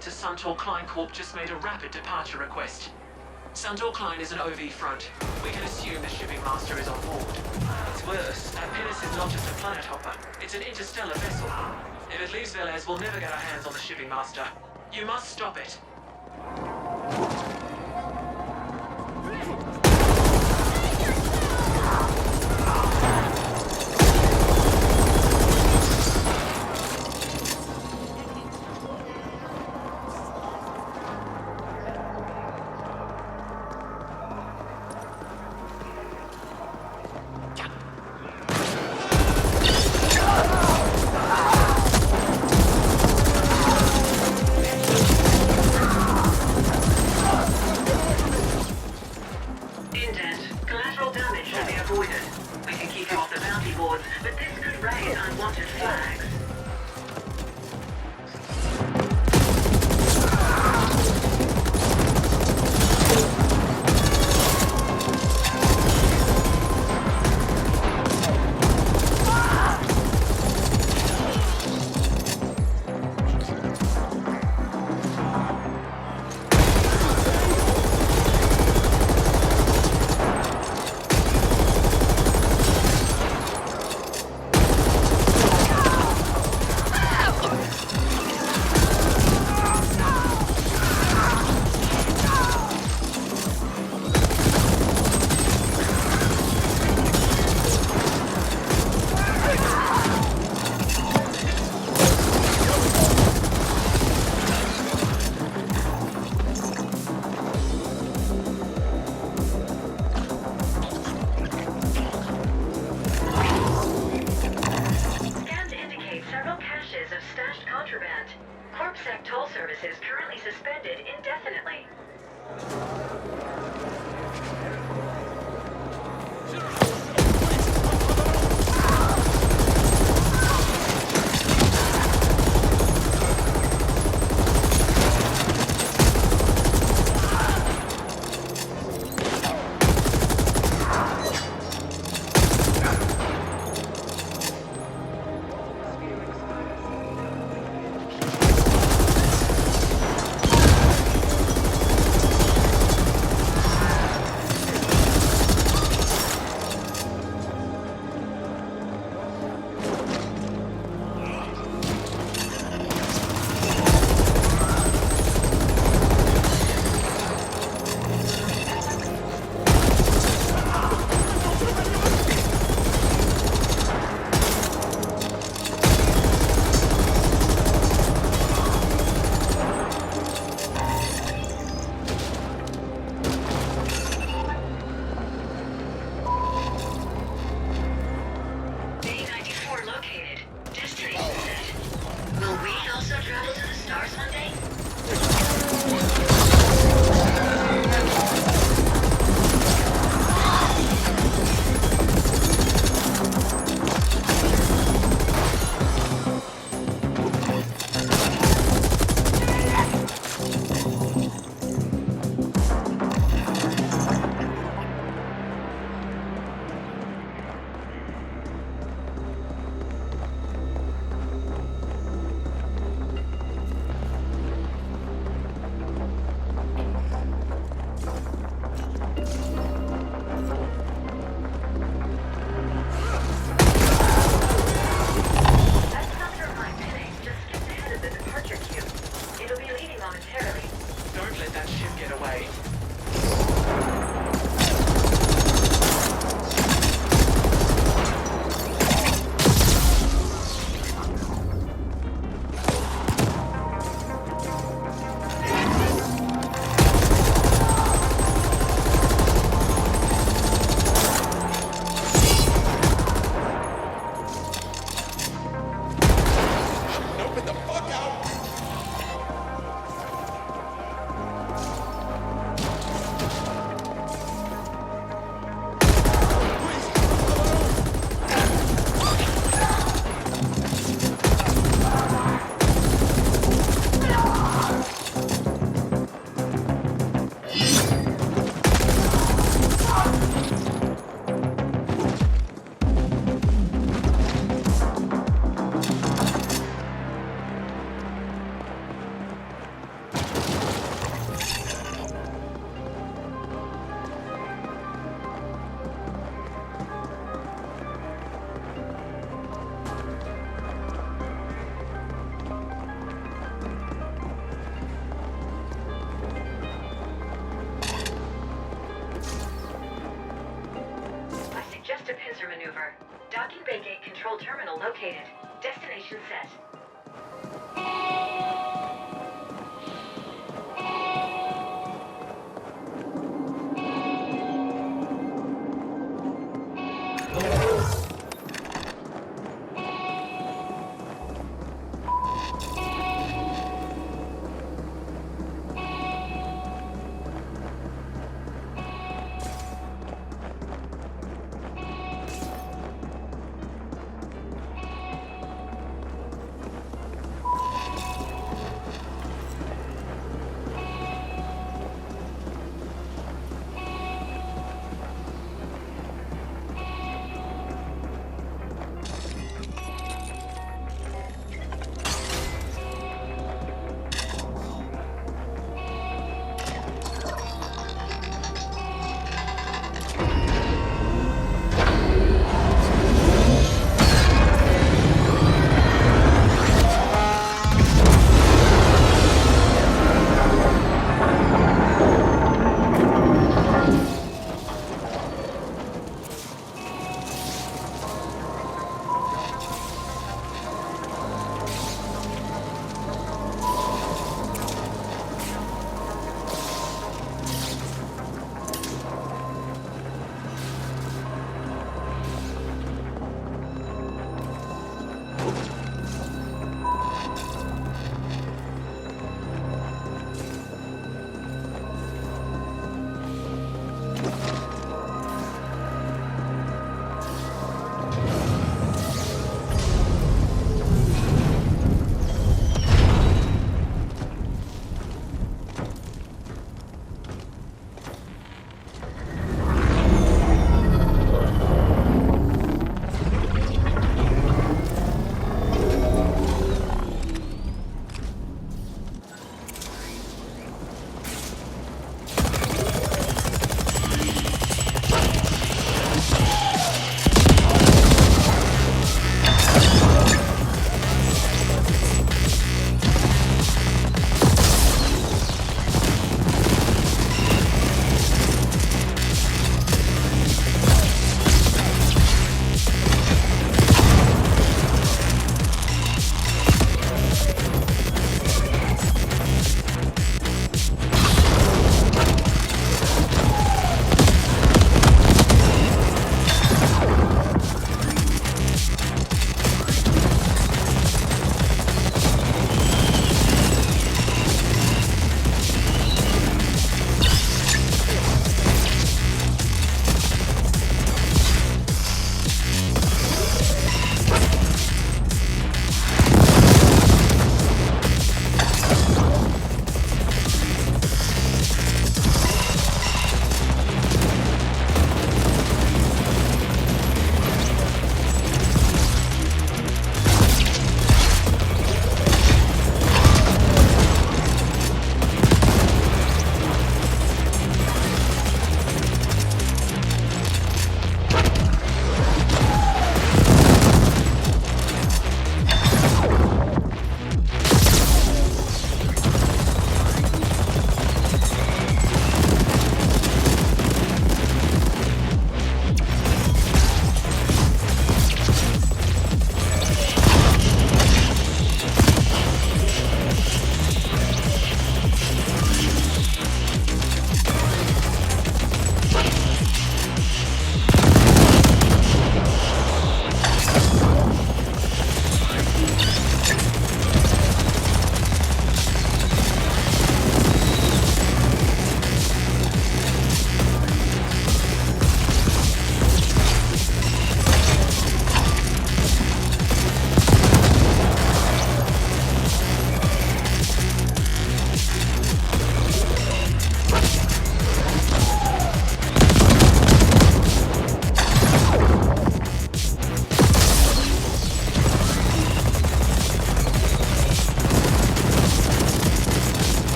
sent to Suntor Klein Corp just made a rapid departure request. Suntor Klein is an OV front. We can assume the shipping master is on board. It's worse. Our pinnace is not just a planet hopper. It's an interstellar vessel. If it leaves Velez, we'll never get our hands on the shipping master. You must stop it. Docking Bay Gate Control Terminal located. Destination set.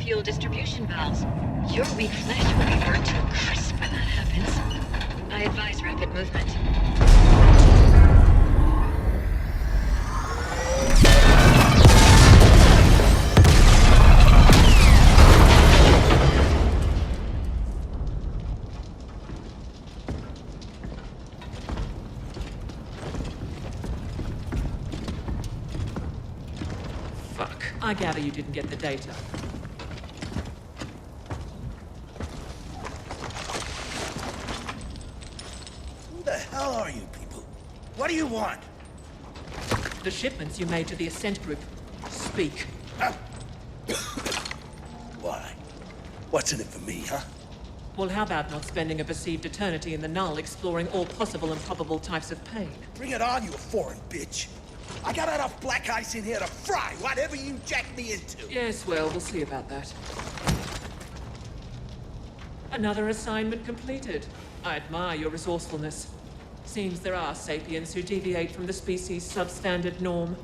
fuel distribution valves. Your weak flesh will be burnt to a crisp when that happens. I advise rapid movement. Fuck. I gather you didn't get the data. Who the hell are you people? What do you want? The shipments you made to the Ascent group. Speak. Why? What's in it for me, huh? Well, how about not spending a perceived eternity in the null exploring all possible and probable types of pain? Bring it on, you foreign bitch. I got enough black ice in here to fry whatever you jack me into. Yes, well, we'll see about that. Another assignment completed. I admire your resourcefulness. Seems there are sapiens who deviate from the species' substandard norm.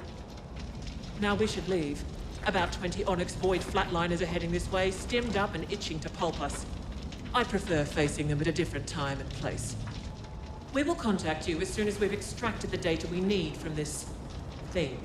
Now we should leave. About 20 Onyx Void flatliners are heading this way, stemmed up and itching to pulp us. I prefer facing them at a different time and place. We will contact you as soon as we've extracted the data we need from this thing.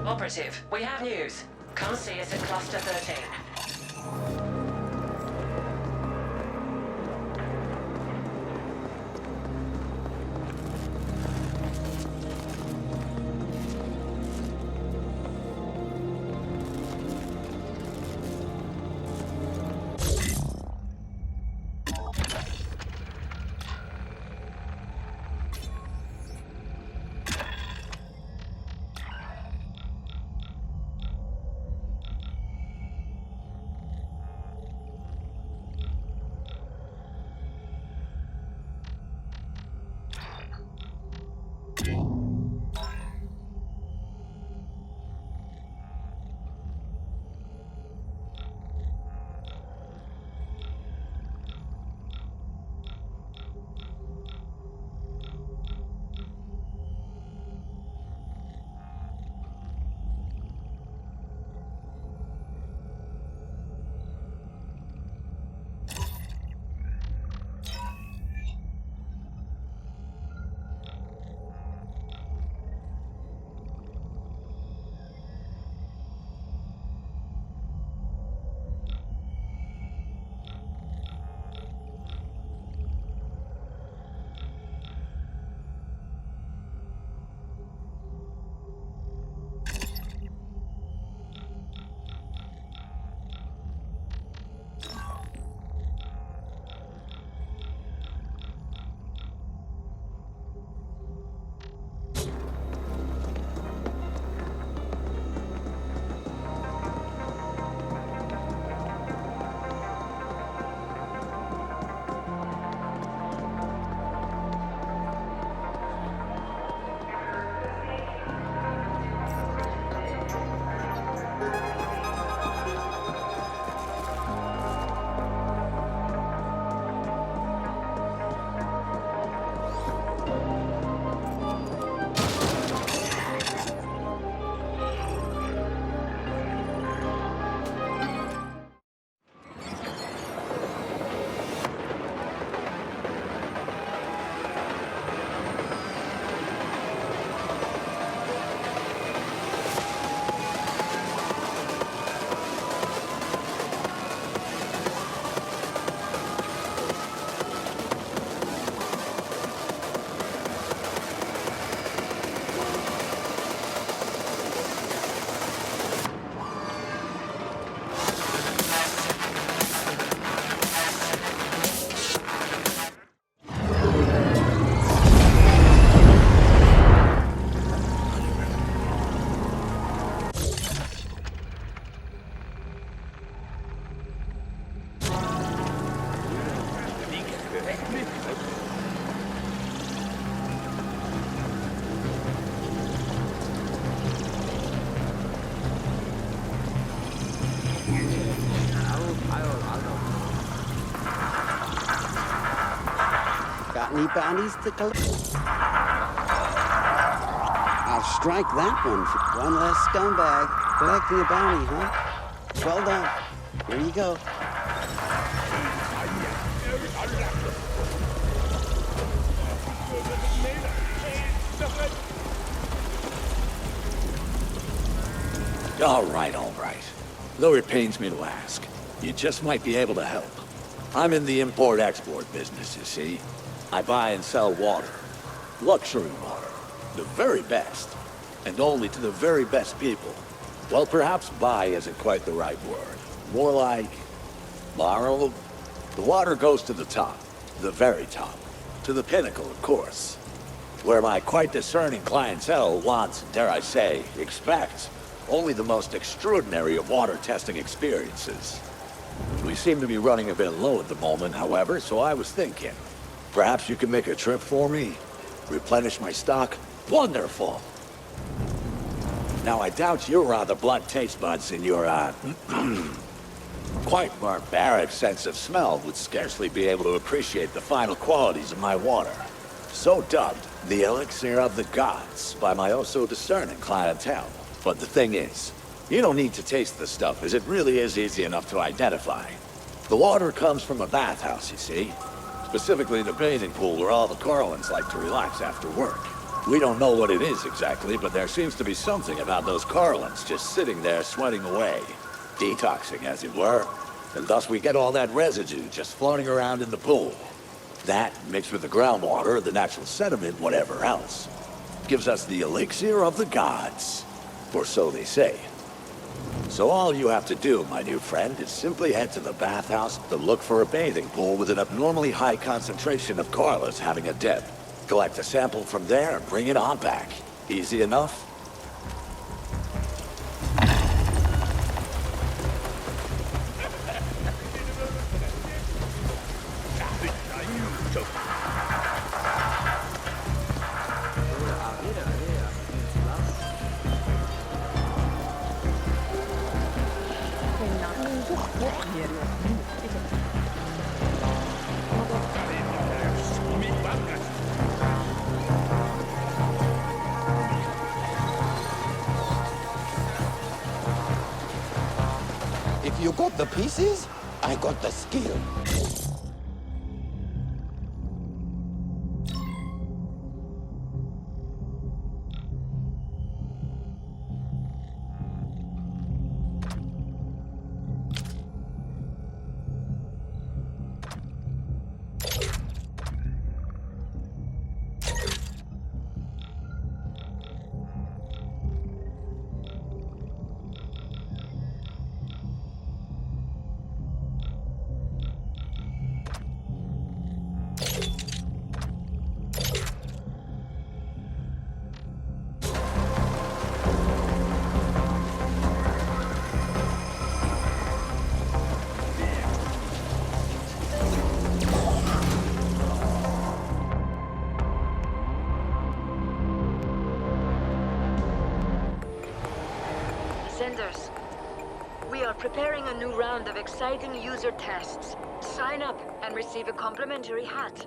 Operative, we have news. Come see us at Cluster 13. Got any bounties to collect? I'll strike that one for one less scumbag. Collecting a bounty, huh? Well done. Here you go. All right, all right. Though it pains me to ask, you just might be able to help. I'm in the import-export business, you see. I buy and sell water. Luxury water. The very best. And only to the very best people. Well, perhaps buy isn't quite the right word. More like... borrow? The water goes to the top. The very top. To the pinnacle, of course. Where my quite discerning clientele wants, dare I say, expects, only the most extraordinary of water testing experiences. We seem to be running a bit low at the moment, however, so I was thinking, perhaps you can make a trip for me? Replenish my stock? Wonderful! Now, I doubt your rather blunt taste buds in your, quite barbaric sense of smell would scarcely be able to appreciate the final qualities of my water. So dubbed, the elixir of the gods, by my oh-so-discerning clientele. But the thing is, you don't need to taste the stuff, as it really is easy enough to identify. The water comes from a bathhouse, you see. Specifically the bathing pool where all the Corlins like to relax after work. We don't know what it is exactly, but there seems to be something about those Corlins just sitting there sweating away. Detoxing, as it were. And thus we get all that residue just floating around in the pool. That, mixed with the groundwater, the natural sediment, whatever else, gives us the elixir of the gods. Or so they say. So all you have to do, my new friend, is simply head to the bathhouse to look for a bathing pool with an abnormally high concentration of Corliss having a dip. Collect a sample from there and bring it on back. Easy enough? If you got the pieces, I got the skill. Senders, we are preparing a new round of exciting user tests. Sign up and receive a complimentary hat.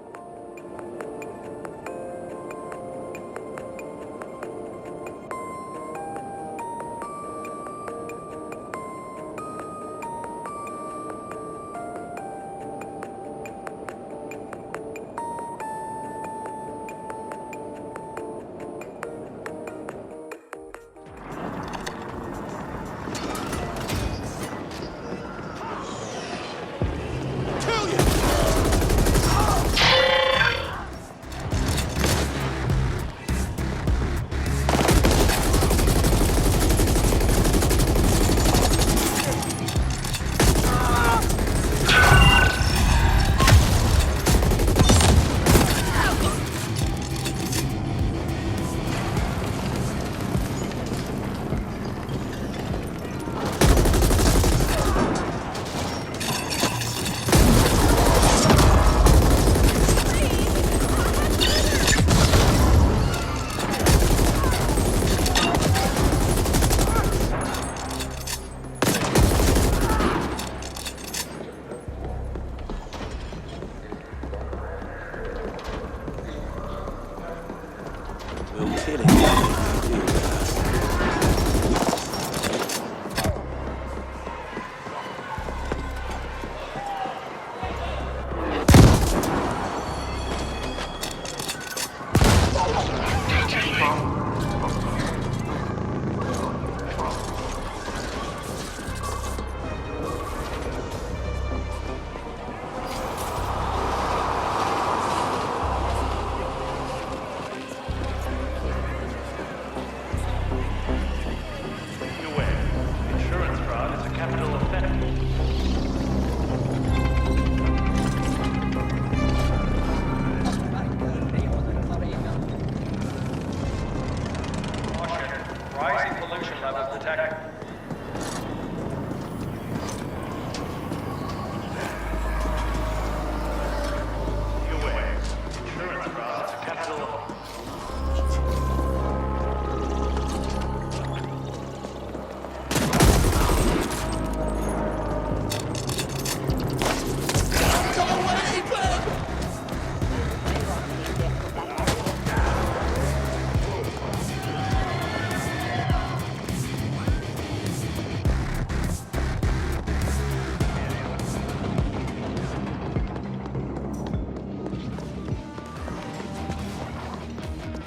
Kill you! No kidding. Insurance fraud is a capital offense. Caution. Rising pollution levels detected. Beware. Insurance fraud is a capital offense.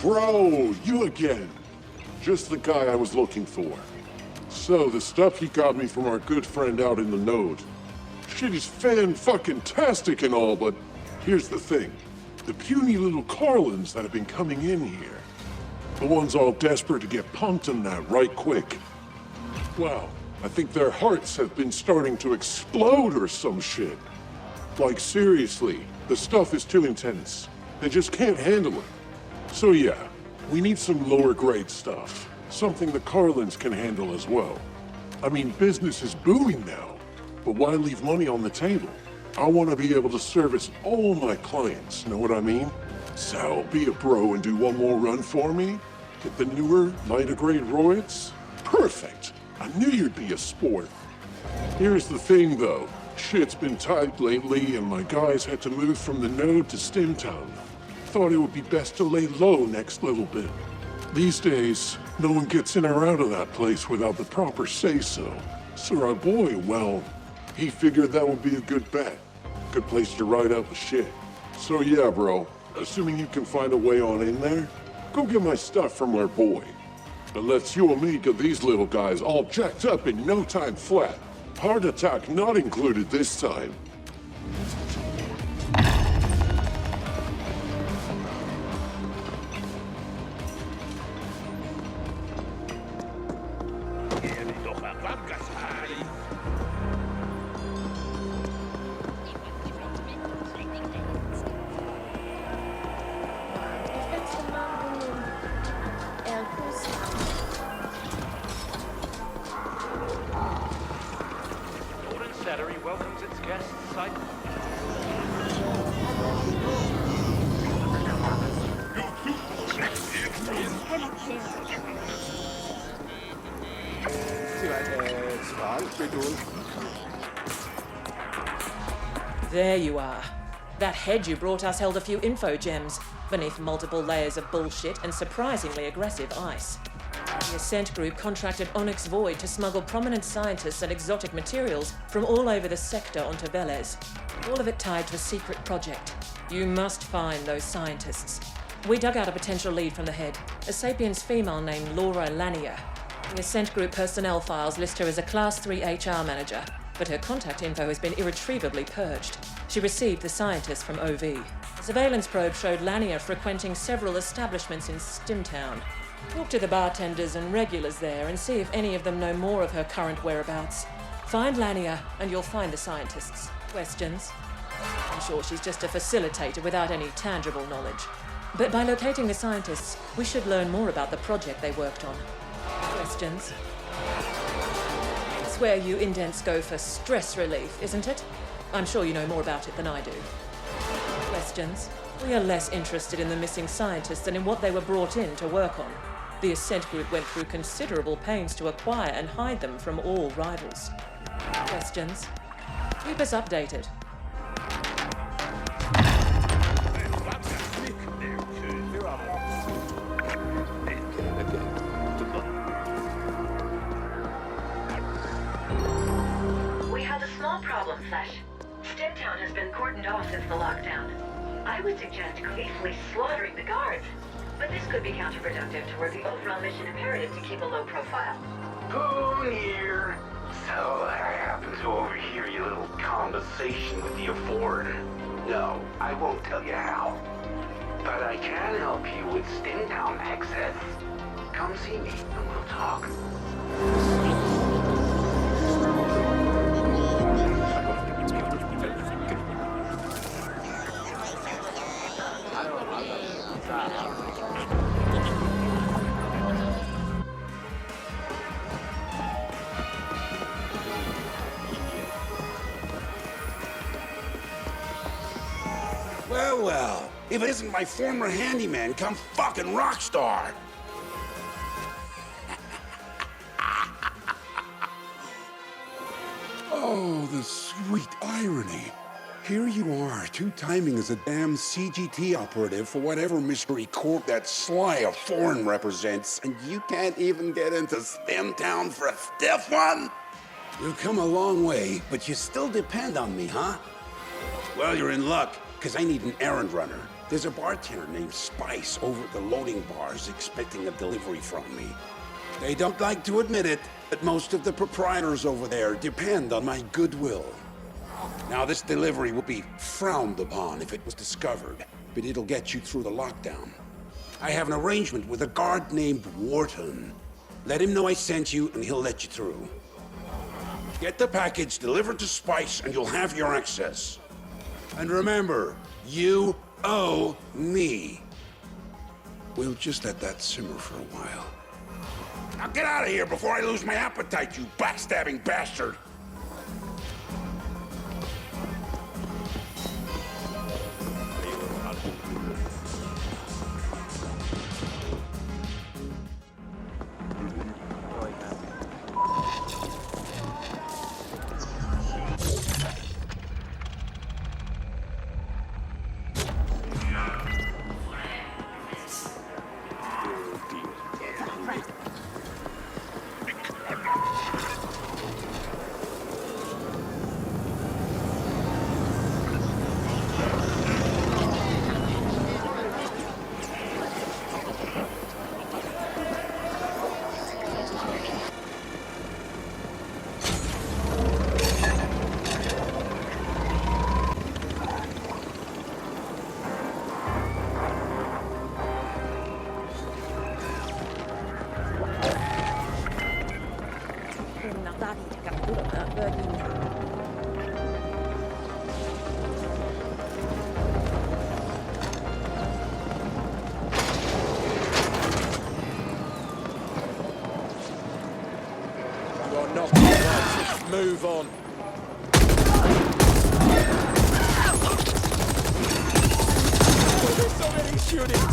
Bro, you again. Just the guy I was looking for. So, the stuff you got me from our good friend out in the node. Shit is fan-fucking-tastic and all, but here's the thing. The puny little Carlins that have been coming in here. The ones all desperate to get pumped in that right quick. Well, I think their hearts have been starting to explode or some shit. Like, seriously, the stuff is too intense. They just can't handle it. So yeah, we need some lower grade stuff. Something the Carlins can handle as well. I mean, business is booming now, but why leave money on the table? I want to be able to service all my clients, know what I mean? So, be a bro and do one more run for me? Get the newer, lighter grade roids? Perfect! I knew you'd be a sport. Here's the thing though, shit's been tight lately and my guys had to move from the node to Stimtown. Thought it would be best to lay low next little bit. These days, no one gets in or out of that place without the proper say-so. So our boy, well, he figured that would be a good bet. Good place to ride out the shit. So yeah, bro, assuming you can find a way on in there, go get my stuff from our boy. And let's you and me get these little guys all jacked up in no time flat. Heart attack not included this time. Welcomes its guests site. There you are. That head you brought us held a few info gems, beneath multiple layers of bullshit and surprisingly aggressive ice. The Ascent Group contracted Onyx Void to smuggle prominent scientists and exotic materials from all over the sector onto Velez. All of it tied to a secret project. You must find those scientists. We dug out a potential lead from the head, a Sapiens female named Laura Lanier. The Ascent Group personnel files list her as a Class 3 HR manager, but her contact info has been irretrievably purged. She received the scientists from OV. A surveillance probe showed Lanier frequenting several establishments in Stimtown. Talk to the bartenders and regulars there and see if any of them know more of her current whereabouts. Find Lanier and you'll find the scientists. Questions? I'm sure she's just a facilitator without any tangible knowledge. But by locating the scientists, we should learn more about the project they worked on. Questions? It's where you indents go for stress relief, isn't it? I'm sure you know more about it than I do. Questions? We are less interested in the missing scientists than in what they were brought in to work on. The Ascent Group went through considerable pains to acquire and hide them from all rivals. Questions? Keep us updated. I would suggest gleefully slaughtering the guards. But this could be counterproductive toward the overall mission imperative to keep a low profile. Boone here. So I happen to overhear your little conversation with the Afford. No, I won't tell you how. But I can help you with Stintown access. Come see me and we'll talk. Well, well. If it isn't my former handyman, come fucking rock star. Oh, the sweet irony. Here you are, two-timing as a damn CGT operative for whatever mystery corp that sly of foreign represents, and you can't even get into Stemtown for a stiff one? You've come a long way, but you still depend on me, huh? Well, you're in luck, because I need an errand runner. There's a bartender named Spice over at the loading bars expecting a delivery from me. They don't like to admit it, but most of the proprietors over there depend on my goodwill. Now, this delivery would be frowned upon if it was discovered, but it'll get you through the lockdown. I have an arrangement with a guard named Wharton. Let him know I sent you, and he'll let you through. Get the package delivered to Spice, and you'll have your access. And remember, you owe me. We'll just let that simmer for a while. Now get out of here before I lose my appetite, you backstabbing bastard! Move on. There's so many shootings.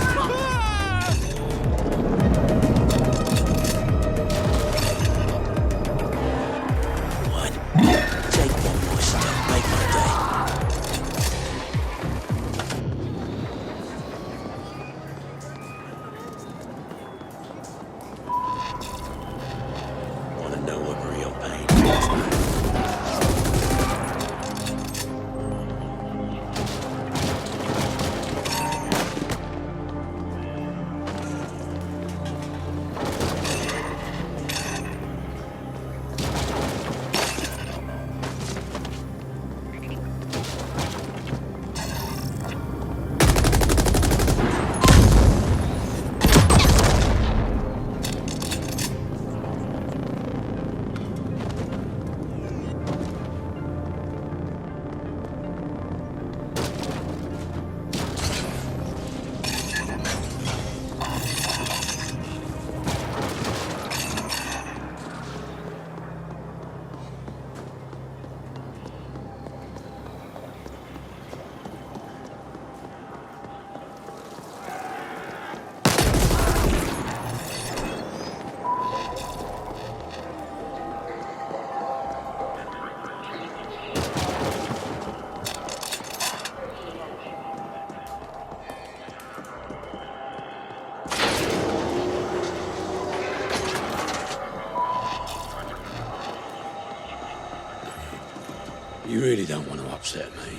You really don't want to upset me.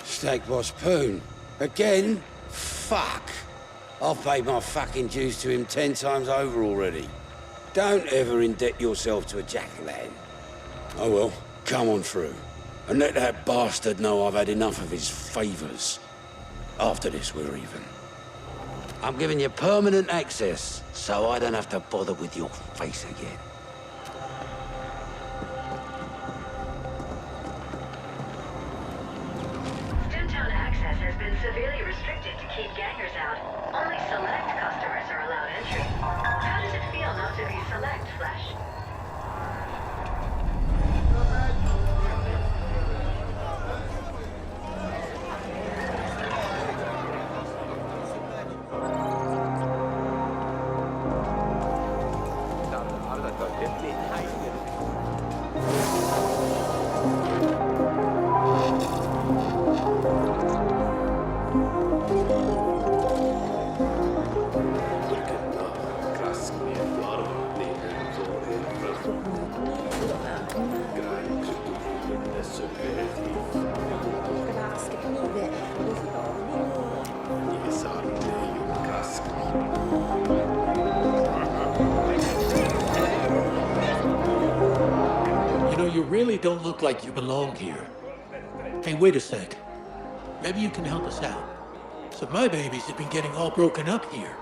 Steak Boss Poon, Again? Fuck. I've paid my fucking dues to him 10 times over already. Don't ever indebt yourself to a jack-o'-lantern. Oh well, come on through. And let that bastard know I've had enough of his favours. After this, we're even. I'm giving you permanent access, so I don't have to bother with your face again. Downtown access has been severely restricted to keep gangers out. Only select customers are allowed entry. How does it feel not to be select, Flash? You really don't look like you belong here. Hey, wait a sec. Maybe you can help us out. So my babies have been getting all broken up here.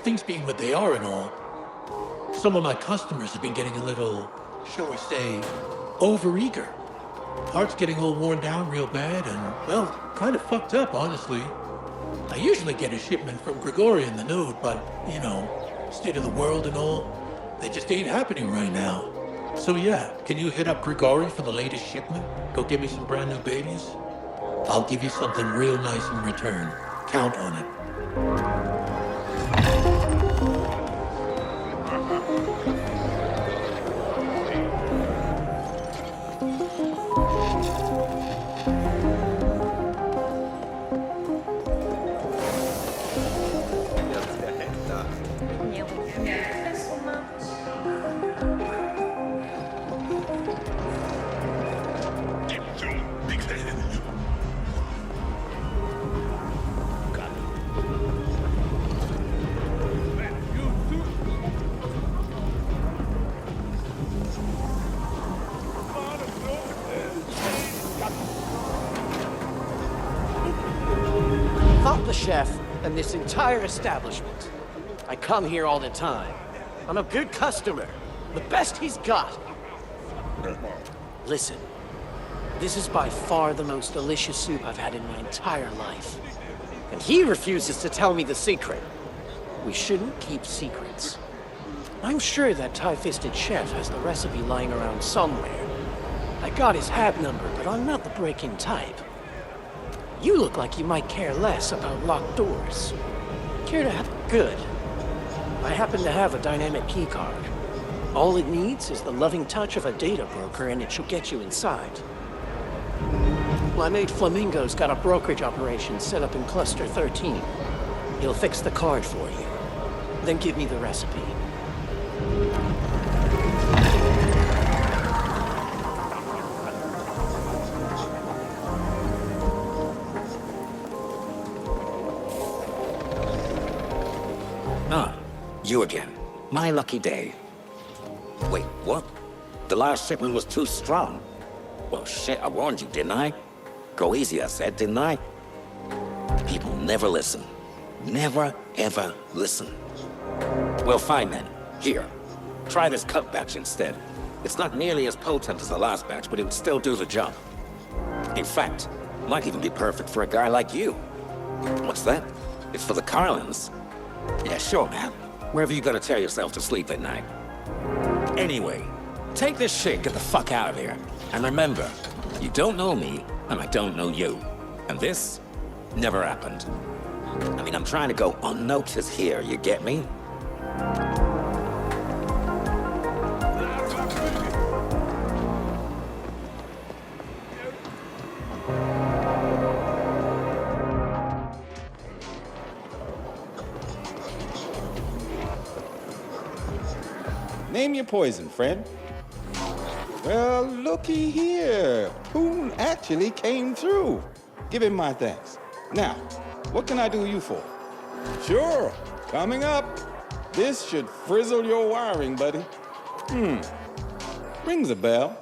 Things being what they are and all. Some of my customers have been getting a little, shall we say, overeager. Parts getting all worn down real bad and, well, kind of fucked up, honestly. I usually get a shipment from Grigori in the node, but, you know, state of the world and all, they just ain't happening right now. So yeah, can you hit up Grigori for the latest shipment? Go get me some brand new babies? I'll give you something real nice in return. Count on it. I'm the chef and this entire establishment. I come here all the time. I'm a good customer. The best he's got. Listen, this is by far the most delicious soup I've had in my entire life. And he refuses to tell me the secret. We shouldn't keep secrets. I'm sure that tie-fisted chef has the recipe lying around somewhere. I got his hab number, but I'm not the break-in type. You look like you might care less about locked doors. Care to have... Good. I happen to have a dynamic keycard. All it needs is the loving touch of a data broker and it should get you inside. My mate Flamingo's got a brokerage operation set up in Cluster 13. He'll fix the card for you. Then give me the recipe. Ah, you again. My lucky day. Wait, what? The last shipment was too strong. Well, shit, I warned you, didn't I? Go easy, I said, didn't I? People never listen. Never, ever listen. Well, fine then. Here. Try this cut batch instead. It's not nearly as potent as the last batch, but it would still do the job. In fact, might even be perfect for a guy like you. What's that? It's for the Carlins. Yeah, sure, man. Wherever you gotta tear yourself to sleep at night. Anyway, take this shit, get the fuck out of here. And remember, you don't know me, and I don't know you. And this never happened. I mean, I'm trying to go unnoticed here, you get me? Name your poison, friend. Well, looky here. Poon actually came through. Give him my thanks. Now, What can I do you for? Sure, coming up. This should frizzle your wiring, buddy. Rings a bell.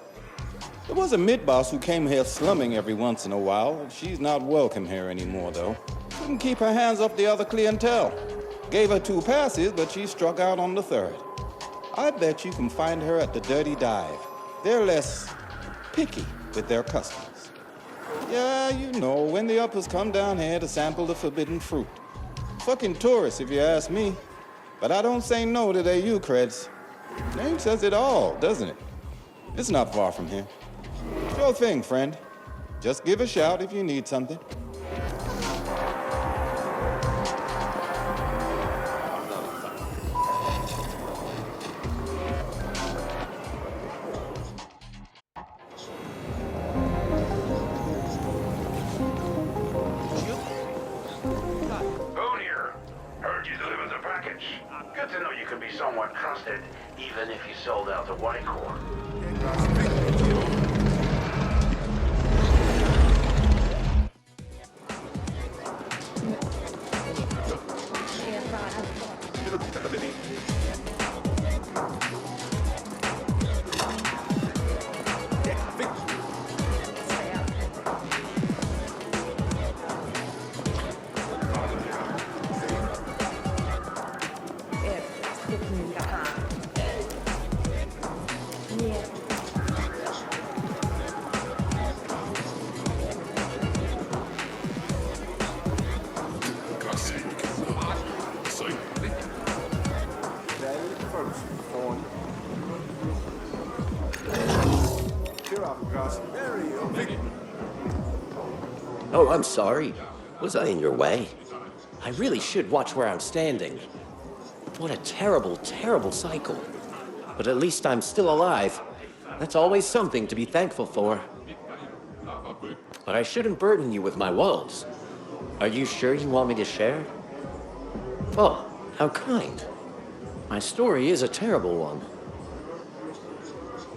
There was a mid-boss who came here slumming every once in a while. She's not welcome here anymore, though. Couldn't keep her hands off the other clientele. Gave her 2 passes, but she struck out on the 3rd. I bet you can find her at the Dirty Dive. They're less picky with their customers. Yeah, you know, when the uppers come down here to sample the forbidden fruit. Fucking tourists, if you ask me. But I don't say no to their U-creds. Name says it all, doesn't it? It's not far from here. Sure thing, friend. Just give a shout if you need something. Boone here. Heard you delivered the package. Good to know you can be somewhat trusted, even if you sold out the White Corps. Oh, I'm sorry. Was I in your way? I really should watch where I'm standing. What a terrible, terrible cycle. But at least I'm still alive. That's always something to be thankful for. But I shouldn't burden you with my woes. Are you sure you want me to share? Oh, how kind. My story is a terrible one.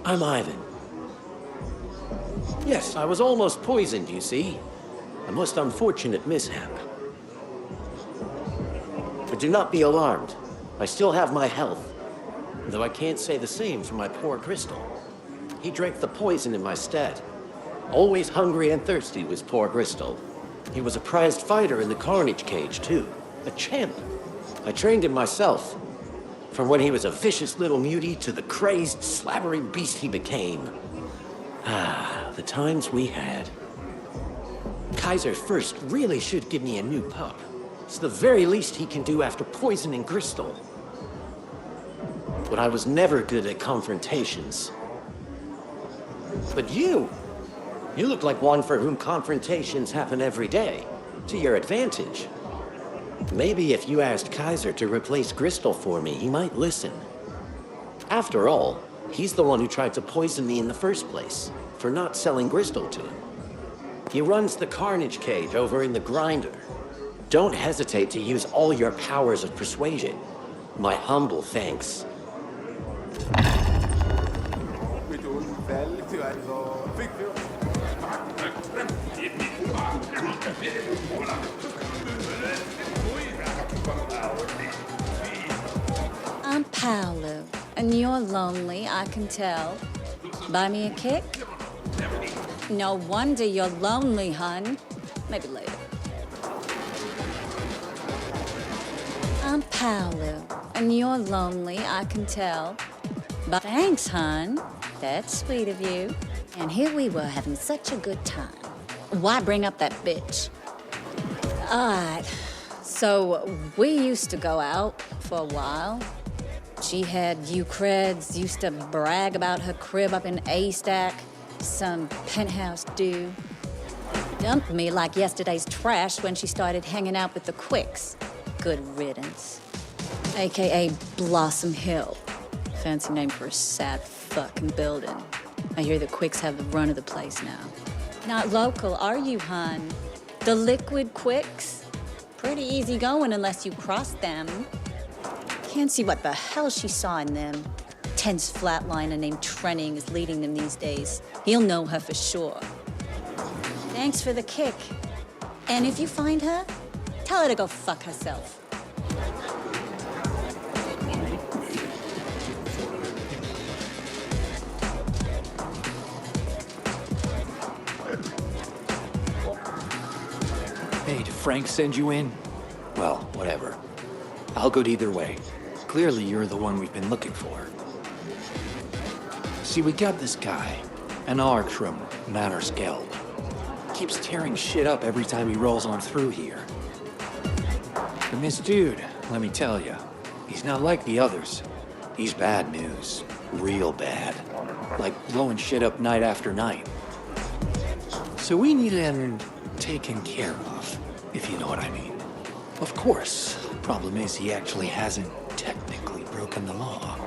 I'm Ivan. Yes, I was almost poisoned, you see. A most unfortunate mishap. But do not be alarmed. I still have my health. Though I can't say the same for my poor Crystal. He drank the poison in my stead. Always hungry and thirsty was poor Crystal. He was a prized fighter in the Carnage Cage, too. A champ. I trained him myself. From when he was a vicious little mutie to the crazed, slavering beast he became. Ah, the times we had. Kaiser first really should give me a new pup. It's the very least he can do after poisoning Crystal. But I was never good at confrontations. But you look like one for whom confrontations happen every day, to your advantage. Maybe if you asked Kaiser to replace Crystal for me, he might listen. After all, he's the one who tried to poison me in the first place, for not selling Crystal to him. He runs the Carnage Cage over in the Grinder. Don't hesitate to use all your powers of persuasion. My humble thanks. I'm Paolo, and you're lonely, I can tell. Buy me a kick? No wonder you're lonely, hun. Maybe later. I'm Paolo, and you're lonely, I can tell. But thanks, hun. That's sweet of you. And here we were having such a good time. Why bring up that bitch? Alright, so we used to go out for a while. She had U-creds, used to brag about her crib up in A-Stack. Some penthouse dude. Dumped me like yesterday's trash when she started hanging out with the Quicks. Good riddance. AKA Blossom Hill. Fancy name for a sad fucking building. I hear the Quicks have the run of the place now. Not local, are you, hun? The Liquid Quicks? Pretty easy going unless you cross them. Can't see what the hell she saw in them. Tense flatliner named Trenning is leading them these days. He'll know her for sure. Thanks for the kick. And if you find her, Tell her to go fuck herself. Hey, did Frank send you in? Well, whatever. I'll go either way. Clearly, you're the one we've been looking for. See, we got this guy, an arc from Manners Geld. Keeps tearing shit up every time he rolls on through here. And this dude, let me tell you, he's not like the others. He's bad news. Real bad. Like blowing shit up night after night. So we need him taken care of, if you know what I mean. Of course, problem is he actually hasn't technically broken the law.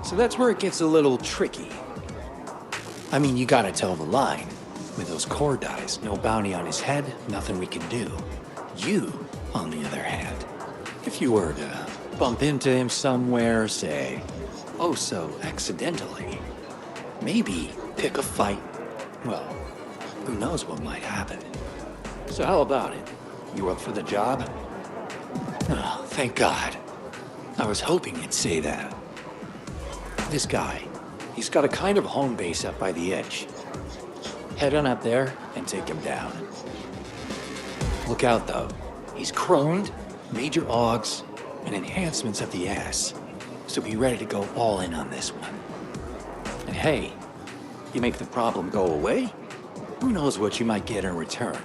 So that's where it gets a little tricky. I mean, you gotta toe the line. With those core dies, no bounty on his head, nothing we can do. You, on the other hand, if you were to bump into him somewhere, say, oh so accidentally, maybe pick a fight, well, who knows what might happen. So how about it? You up for the job? Oh, thank God. I was hoping you'd say that. This guy, he's got a kind of home base up by the edge. Head on up there and take him down. Look out though. He's croned, major augs, and enhancements of the ass. So be ready to go all in on this one. And hey, you make the problem go away, who knows what you might get in return.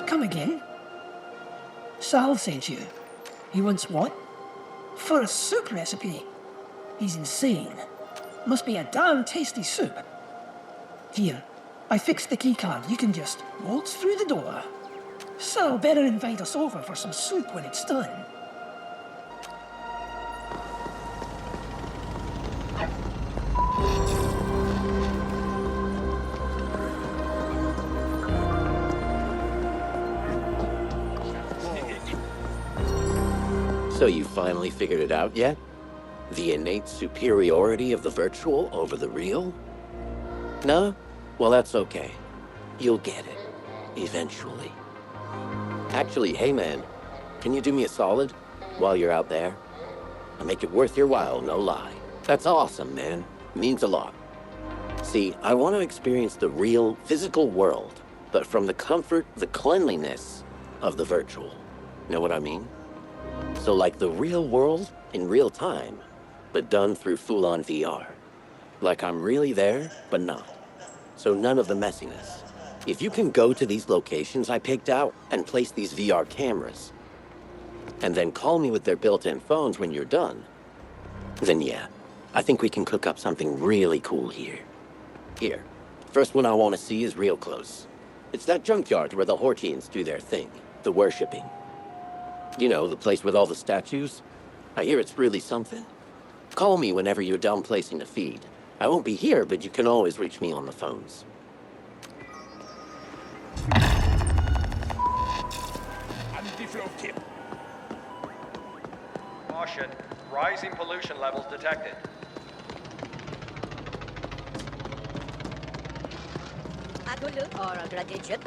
Come again? Sal sent you. He wants what? For a soup recipe. He's insane. Must be a damn tasty soup. Here, I fixed the keycard. You can just waltz through the door. Sal better invite us over for some soup when it's done. So you finally figured it out yet? The innate superiority of the virtual over the real? No? Well, that's okay. You'll get it. Eventually. Actually, hey man, can you do me a solid? while you're out there. I'll make it worth your while, no lie. That's awesome, man. Means a lot. See, I want to experience the real, physical world, but from the comfort, the cleanliness of the virtual. Know what I mean? So like the real world in real time, but done through full-on VR. Like I'm really there, but not. So none of the messiness. If you can go to these locations I picked out and place these VR cameras, and then call me with their built-in phones when you're done, then yeah, I think we can cook up something really cool here. Here, first one I want to see is real close. It's that junkyard where the Hortians do their thing, the worshipping. You know, the place with all the statues? I hear it's really something. Call me whenever you're done placing the feed. I won't be here, but you can always reach me on the phones. Caution, rising pollution levels detected. Or a gratitude.